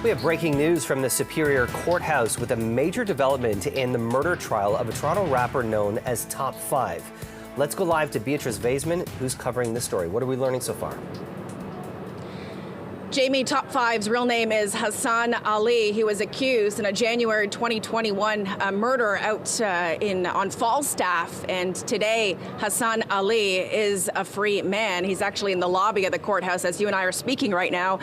We have breaking news from the Superior Courthouse with a major development in the murder trial of a Toronto rapper known as Top5. Let's go live to Beatrice Vaisman, who's covering this story. What are we learning so far? Jamie, Top5's real name is Hassan Ali. He was accused in a January 2021 murder out on Falstaff. And today, Hassan Ali is a free man. He's actually in the lobby of the courthouse as you and I are speaking right now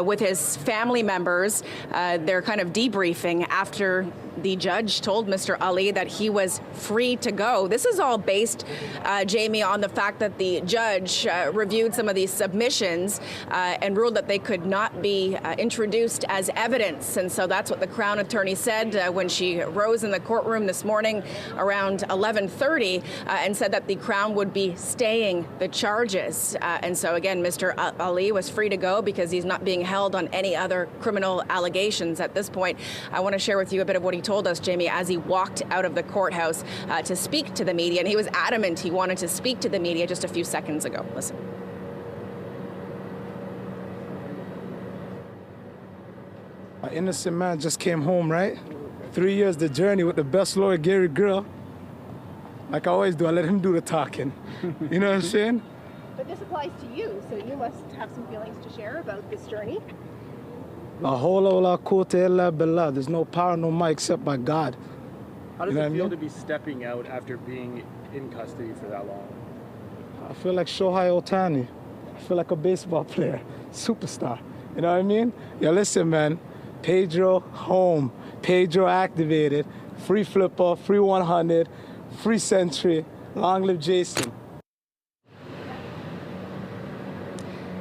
with his family members. They're kind of debriefing after the judge told Mr. Ali that he was free to go. This is all based, Jamie, on the fact that the judge reviewed some of these submissions and ruled that they could not be introduced as evidence. And so that's what the Crown attorney said when she rose in the courtroom this morning around 11:30 and said that the Crown would be staying the charges. And so again, Mr. Ali was free to go because he's not being held on any other criminal allegations at this point. I want to share with you a bit of what he told us, Jamie, as he walked out of the courthouse to speak to the media. And he was adamant he wanted to speak to the media just a few seconds ago. Listen. An innocent man just came home, right? 3 years the journey with the best lawyer, Gary Grill. Like I always do, I let him do the talking. You know what I'm saying? But this applies to you, so you must have some feelings to share about this journey. La hawla wa la quwwata illa billah. There's no power, no might except by God. How does it feel to be stepping out after being in custody for that long? I feel like Shohei Ohtani. I feel like a baseball player, superstar. You know what I mean? Yo, listen, man. Pedro home. Pedro activated. Free flipper, free 100, free century. Long live Jason.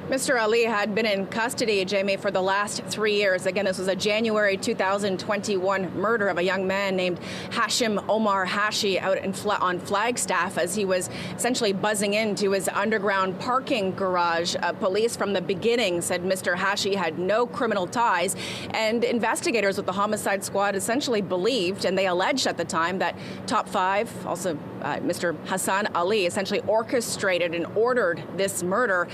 Mr. Ali had been in custody, Jamie, for the last 3 years. Again, this was a January 2021 murder of a young man named Hashim Omar Hashi out on Flagstaff as he was essentially buzzing into his underground parking garage. Police from the beginning said Mr. Hashi had no criminal ties, and investigators with the homicide squad essentially believed, and they alleged at the time, that Top5, also Mr. Hassan Ali, essentially orchestrated and ordered this murder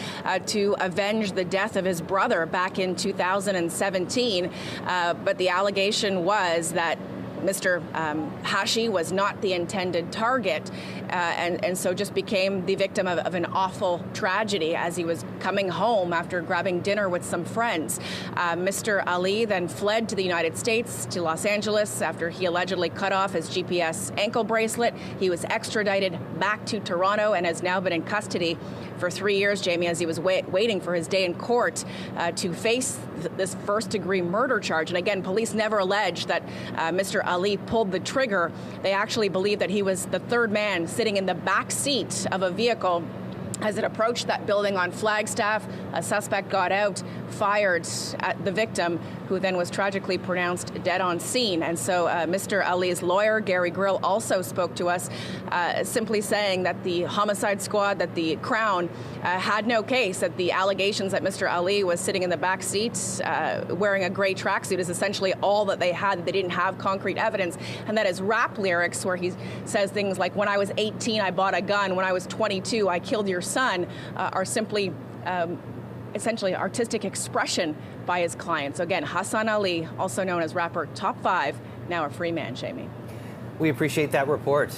to avenge the death of his brother back in 2017. But the allegation was that Mr. Hashi was not the intended target and so just became the victim of an awful tragedy as he was coming home after grabbing dinner with some friends. Mr. Ali then fled to the United States, to Los Angeles, after he allegedly cut off his GPS ankle bracelet. He was extradited back to Toronto and has now been in custody for 3 years, Jamie, as he was waiting for his day in court to face this first-degree murder charge. And again, police never alleged that Mr. Ali pulled the trigger. They actually believe that he was the third man sitting in the back seat of a vehicle as it approached that building on Flagstaff. A suspect got out, fired at the victim, who then was tragically pronounced dead on scene. And so Mr. Ali's lawyer, Gary Grill, also spoke to us, simply saying that the homicide squad, that the Crown had no case, that the allegations that Mr. Ali was sitting in the back seat wearing a gray tracksuit is essentially all that they had, that they didn't have concrete evidence. And that his rap lyrics, where he says things like, "When I was 18, I bought a gun. When I was 22, I killed your son," are simply essentially artistic expression by his clients. So again, Hassan Ali, also known as rapper Top5, now a free man, Jamie. We appreciate that report.